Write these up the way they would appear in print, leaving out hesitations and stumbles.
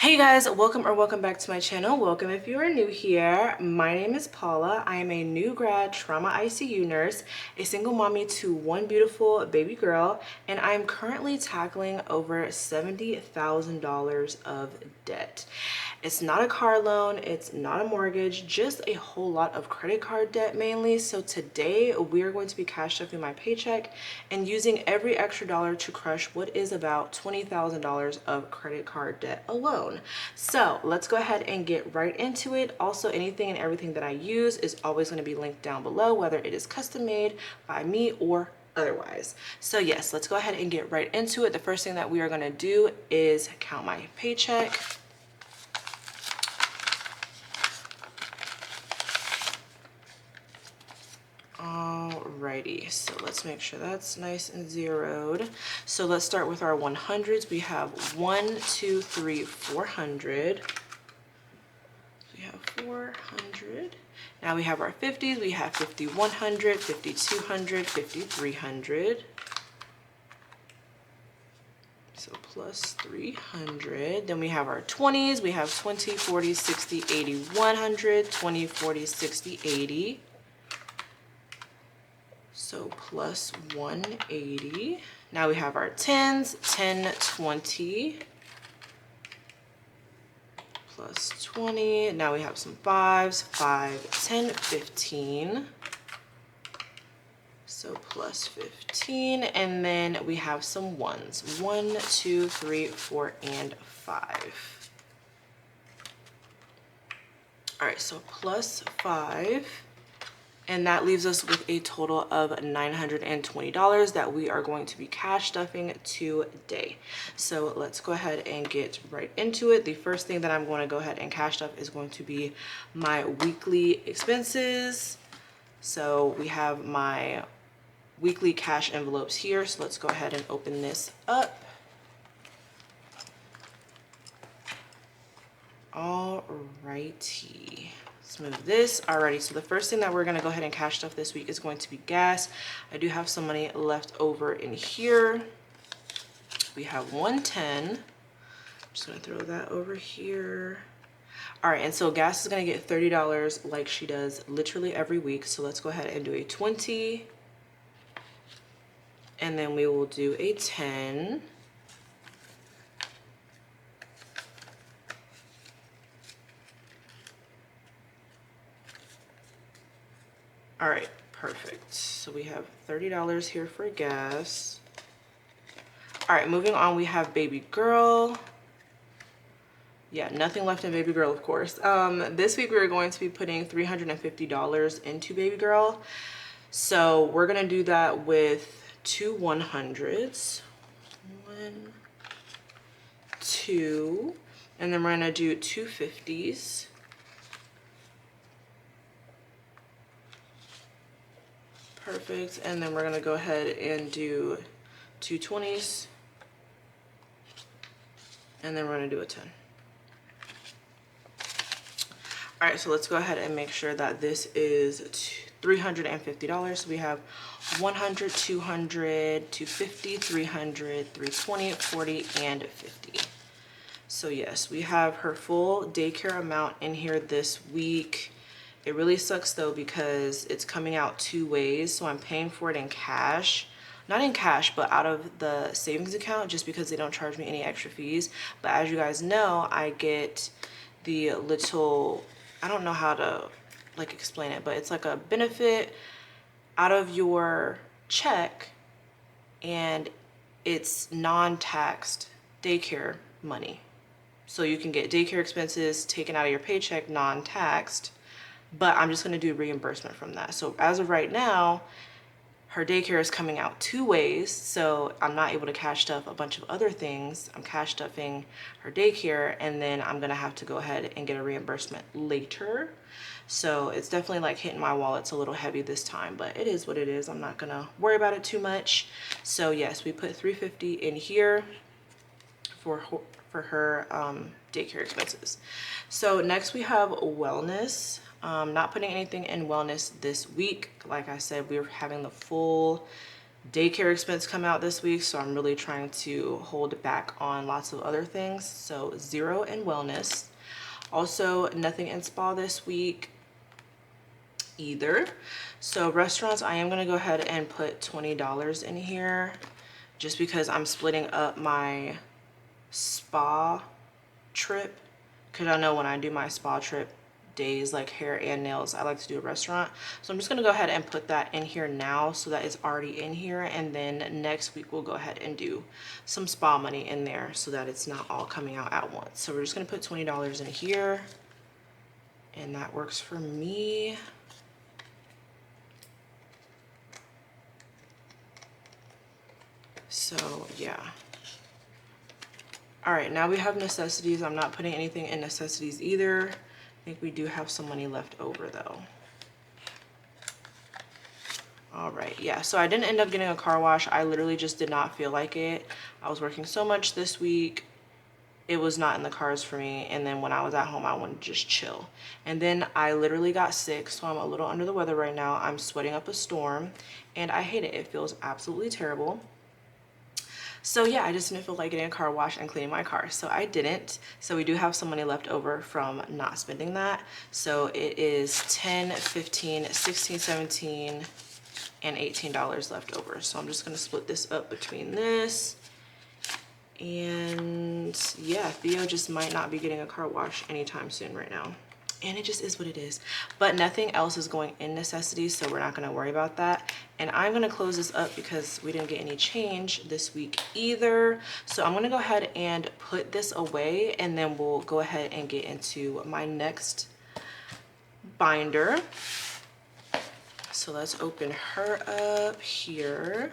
Hey guys, welcome back to my channel. Welcome if you are new here. My name is Paula. I am a new grad trauma ICU nurse, a single mommy to one beautiful baby girl, and I am currently tackling over $70,000 of debt. It's not a car loan, it's not a mortgage, just a whole lot of credit card debt mainly. So today we are going to be cash stuffing my paycheck and using every extra dollar to crush what is about $20,000 of credit card debt alone. So let's go ahead and get right into it. Also, anything and everything that I use is always going to be linked down below, whether it is custom made by me or otherwise. So yes, let's go ahead and get right into it. The first thing that we are going to do is count my paycheck. Alrighty, so let's make sure that's nice and zeroed. So let's start with our 100s. We have 1, 2, 3, 400. We have 400. Now we have our 50s. We have 50, 100, 50, 200, 50, 300. So plus 300. Then we have our 20s. We have 20, 40, 60, 80, 100, 20, 40, 60, 80. So plus 180. Now we have our 10s, 10, 20, plus 20. Now we have some 5s, 5, 10, 15. So plus 15. And then we have some 1s, 1, 2, 3, 4, and 5. All right, so plus 5. And that leaves us with a total of $920 that we are going to be cash stuffing today. So let's go ahead and get right into it. The first thing that I'm going to go ahead and cash stuff is going to be my weekly expenses. So we have my weekly cash envelopes here. So let's go ahead and open this up. All righty. Let's move this. Alrighty, so the first thing that we're gonna go ahead and cash stuff this week is going to be gas. I do have some money left over in here. We have 110. I'm just gonna throw that over here. All right, and so gas is gonna get $30 like she does literally every week. So let's go ahead and do a 20. And then we will do a 10. All right, perfect. So we have $30 here for gas. All right, moving on, we have baby girl. Yeah, nothing left in baby girl, of course. This week we're going to be putting $350 into baby girl. So we're gonna do that with 2 100s. 1, 2, and then we're gonna do 2 50s. Perfect, and then we're gonna go ahead and do 2 20s, and then we're gonna do a 10. All right, so let's go ahead and make sure that this is $350. So we have 100, 200, 250, 300, 320, 40, and 50. So yes, we have her full daycare amount in here this week. It really sucks though because it's coming out 2 ways. So I'm paying for it in cash. Not in cash, but out of the savings account just because they don't charge me any extra fees. But as you guys know, I get the little, I don't know how to like explain it, but it's like a benefit out of your check and it's non-taxed daycare money. So you can get daycare expenses taken out of your paycheck non-taxed, but I'm just gonna do reimbursement from that. So as of right now, her daycare is coming out 2 ways, so I'm not able to cash stuff a bunch of other things. I'm cash stuffing her daycare, and then I'm gonna have to go ahead and get a reimbursement later. So it's definitely like hitting my wallets a little heavy this time, but it is what it is. I'm not gonna worry about it too much. So yes, we put $350 in here for her daycare expenses. So next we have wellness. Not putting anything in wellness this week. Like I said, we're having the full daycare expense come out this week, so I'm really trying to hold back on lots of other things. So 0 in wellness. Also nothing in spa this week either. So restaurants, I am going to go ahead and put $20 in here just because I'm splitting up my spa trip, because I know when I do my spa trip days, like hair and nails, I like to do a restaurant. So I'm just gonna go ahead and put that in here now so that it's already in here, and then next week we'll go ahead and do some spa money in there so that it's not all coming out at once. So we're just gonna put $20 in here, and that works for me. So yeah. All right, now we have necessities. I'm not putting anything in necessities either. I think we do have some money left over though. All right, yeah, so I didn't end up getting a car wash. I literally just did not feel like it. I was working so much this week. It was not in the cards for me. And then when I was at home, I wanted to just chill. And then I literally got sick, so I'm a little under the weather right now. I'm sweating up a storm and I hate it. It feels absolutely terrible. So yeah, I just didn't feel like getting a car wash and cleaning my car, so I didn't. So we do have some money left over from not spending that. So it is 10, 15, 16, 17, and $18 left over. So I'm just gonna split this up between this. And yeah, Theo just might not be getting a car wash anytime soon right now. And it just is what it is. But nothing else is going in necessities, so we're not gonna worry about that. And I'm gonna close this up because we didn't get any change this week either. So I'm gonna go ahead and put this away, and then we'll go ahead and get into my next binder. So let's open her up here.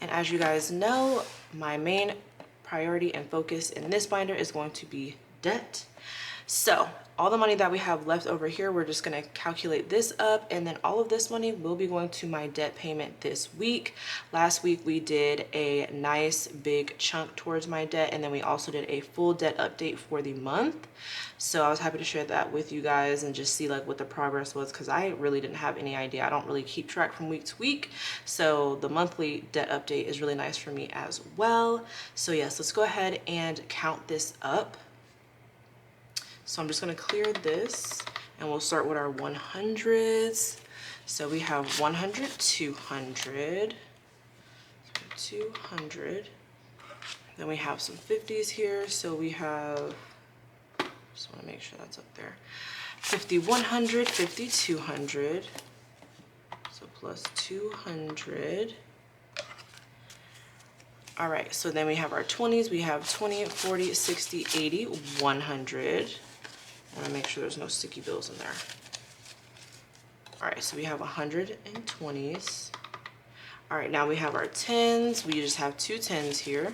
And as you guys know, my main priority and focus in this binder is going to be debt. So all the money that we have left over here, we're just gonna calculate this up, and then all of this money will be going to my debt payment this week. Last week we did a nice big chunk towards my debt, and then we also did a full debt update for the month. So I was happy to share that with you guys and just see like what the progress was, because I really didn't have any idea. I don't really keep track from week to week, so the monthly debt update is really nice for me as well. So yes, let's go ahead and count this up. So I'm just gonna clear this, and we'll start with our 100s. So we have 100, 200, 200. Then we have some 50s here. So we have, just wanna make sure that's up there. 50, 100, 50, 200. So plus 200. All right, so then we have our 20s. We have 20, 40, 60, 80, 100. I want to make sure there's no sticky bills in there. All right, so we have 120s. All right, now we have our 10s. We just have two 10s here.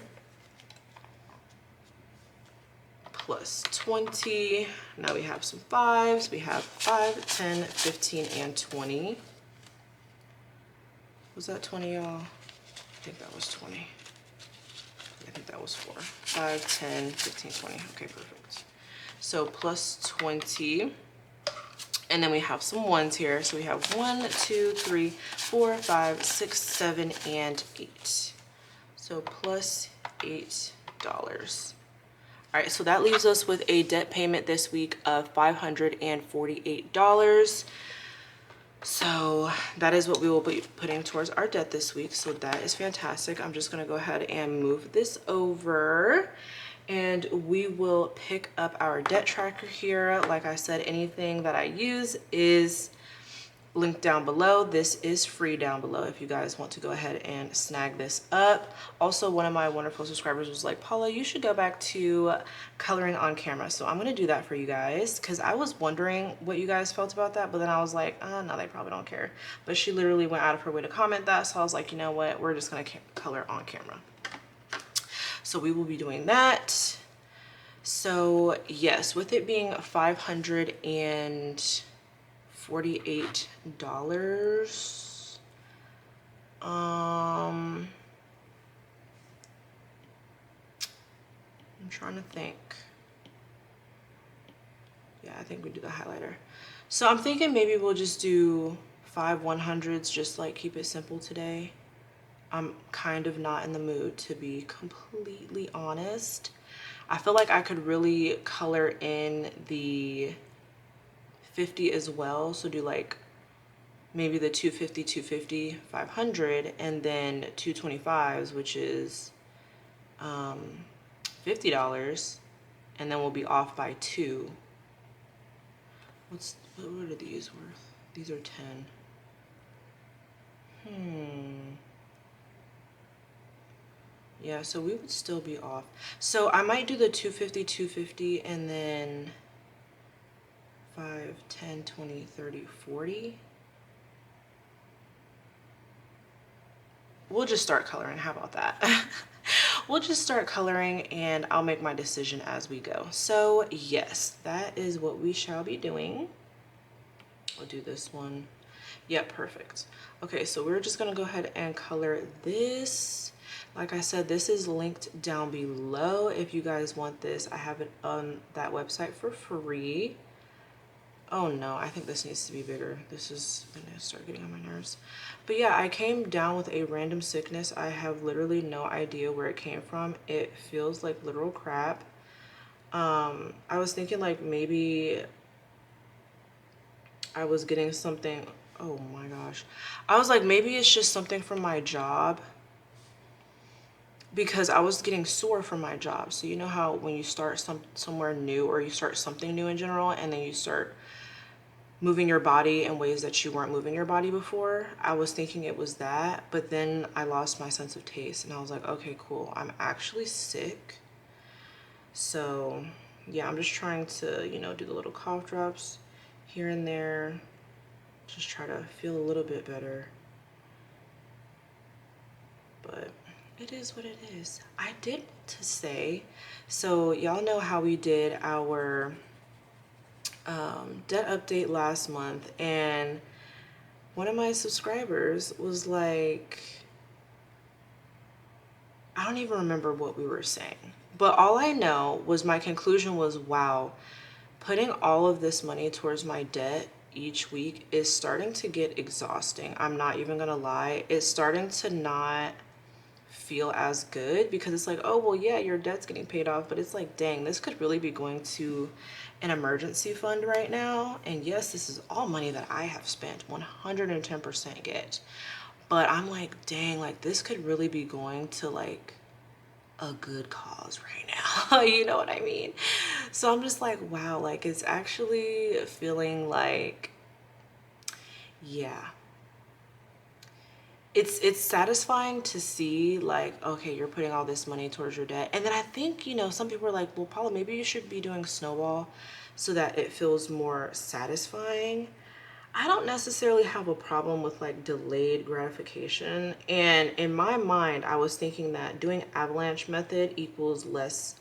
Plus 20. Now we have some 5s. We have 5, 10, 15, and 20. Was that 20, y'all? I think that was 20. I think that was 4. 5, 10, 15, 20. Okay, perfect. So plus 20. And then we have some 1s here. So we have 1, 2, 3, 4, 5, 6, 7, and 8. So plus $8. All right, so that leaves us with a debt payment this week of $548. So that is what we will be putting towards our debt this week. So that is fantastic. I'm just gonna go ahead and move this over, and we will pick up our debt tracker here. Like I said, anything that I use is linked down below. This is free down below if you guys want to go ahead and snag this up. Also, one of my wonderful subscribers was like, Paula, you should go back to coloring on camera. So I'm gonna do that for you guys, because I was wondering what you guys felt about that, but then I was like, no, they probably don't care. But she literally went out of her way to comment that, so I was like, you know what, we're just gonna color on camera. So we will be doing that. So yes, with it being $548, I'm trying to think. Yeah, I think we do the highlighter. So I'm thinking maybe we'll just do 5 100s, just like keep it simple today. I'm kind of not in the mood, to be completely honest. I feel like I could really color in the 50 as well. So do like maybe the 250, 250, 500, and then 225s, which is $50, and then we'll be off by 2. What are these worth? These are 10. Yeah, so we would still be off. So I might do the 250, 250, and then 5, 10, 20, 30, 40. We'll just start coloring. How about that? We'll just start coloring and I'll make my decision as we go. So yes, that is what we shall be doing. We'll do this one. Yep, perfect. Okay, so we're just gonna go ahead and color this. Like I said, this is linked down below if you guys want this. I have it on that website for free. Oh no, I think this needs to be bigger. This is gonna start getting on my nerves. But yeah, I came down with a random sickness. I have literally no idea where it came from. It feels like literal crap. I was thinking like maybe I was getting something. Oh my gosh. I was like, maybe it's just something from my job, because I was getting sore from my job. So you know how when you start somewhere new, or you start something new in general, and then you start moving your body in ways that you weren't moving your body before. I was thinking it was that, but then I lost my sense of taste and I was like, okay, cool, I'm actually sick. So yeah, I'm just trying to, you know, do the little cough drops here and there, just try to feel a little bit better. But it is what it is. I did want to say, so y'all know how we did our debt update last month, and one of my subscribers was like, I don't even remember what we were saying, but all I know was my conclusion was, wow, putting all of this money towards my debt each week is starting to get exhausting. I'm not even gonna lie. It's starting to not feel as good, because it's like, oh well, yeah, your debt's getting paid off, but it's like, dang, this could really be going to an emergency fund right now. And yes, this is all money that I have spent 110% get, but I'm like, dang, like this could really be going to like a good cause right now. You know what I mean? So I'm just like, wow, like it's actually feeling like, yeah, it's satisfying to see like, okay, you're putting all this money towards your debt. And then I think, you know, some people are like, well, Paula, maybe you should be doing snowball so that it feels more satisfying. I don't necessarily have a problem with like delayed gratification. And in my mind, I was thinking that doing avalanche method equals less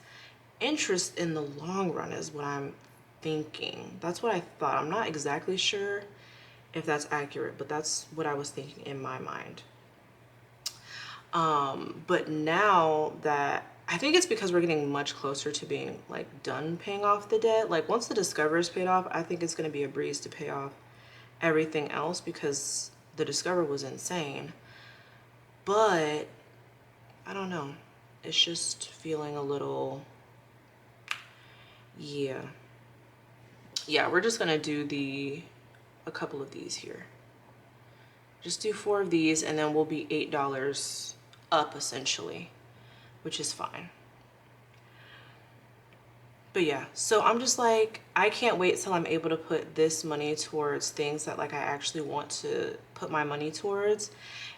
interest in the long run is what I'm thinking. That's what I thought. I'm not exactly sure if that's accurate, but that's what I was thinking in my mind. But now that, I think it's because we're getting much closer to being like done paying off the debt. Like once the Discover is paid off, I think it's going to be a breeze to pay off everything else, because the Discover was insane. But I don't know. It's just feeling a little, yeah. Yeah, we're just going to do a couple of these here. Just do 4 of these and then we'll be $8 up essentially, which is fine. But yeah, so I'm just like, I can't wait till I'm able to put this money towards things that like I actually want to put my money towards,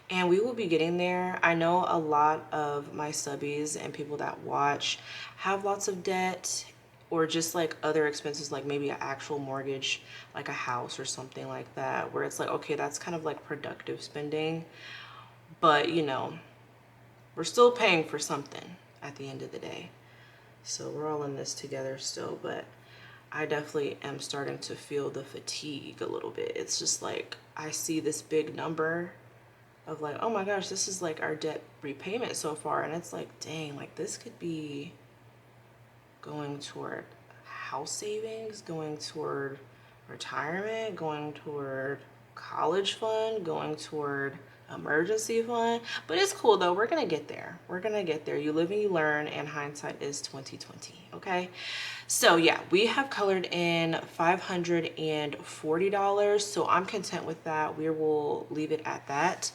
and we will be getting there. I know a lot of my subbies and people that watch have lots of debt, or just like other expenses, like maybe an actual mortgage, like a house or something like that, where it's like, okay, that's kind of like productive spending, but you know, we're still paying for something at the end of the day. So we're all in this together still, but I definitely am starting to feel the fatigue a little bit. It's just like, I see this big number of like, oh my gosh, this is like our debt repayment so far. And it's like, dang, like this could be going toward house savings, going toward retirement, going toward college fund, going toward emergency fund. But it's cool though. We're gonna get there. We're gonna get there. You live and you learn, and hindsight is 2020. Okay. So yeah, we have colored in $540. So I'm content with that. We will leave it at that.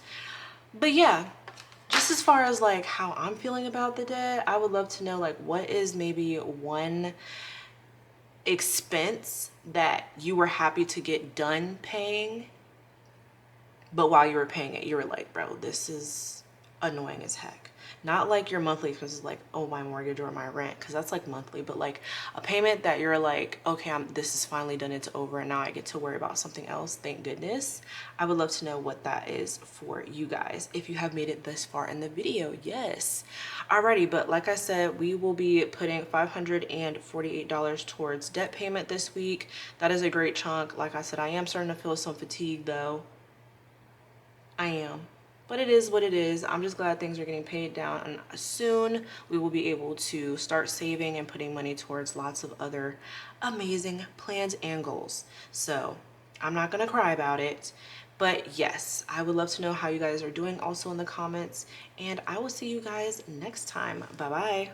But yeah, just as far as like how I'm feeling about the debt, I would love to know like what is maybe one expense that you were happy to get done paying, but while you were paying it, you were like, bro, this is annoying as heck. Not like your monthly expenses, like, oh, my mortgage or my rent, because that's like monthly, but like a payment that you're like, okay, this is finally done, it's over, and now I get to worry about something else, thank goodness. I would love to know what that is for you guys, if you have made it this far in the video. Yes. Alrighty, but like I said, we will be putting $548 towards debt payment this week. That is a great chunk. Like I said, I am starting to feel some fatigue though. I am. But it is what it is. I'm just glad things are getting paid down, and soon we will be able to start saving and putting money towards lots of other amazing plans and goals. So I'm not gonna cry about it, but yes, I would love to know how you guys are doing also in the comments, and I will see you guys next time. Bye bye.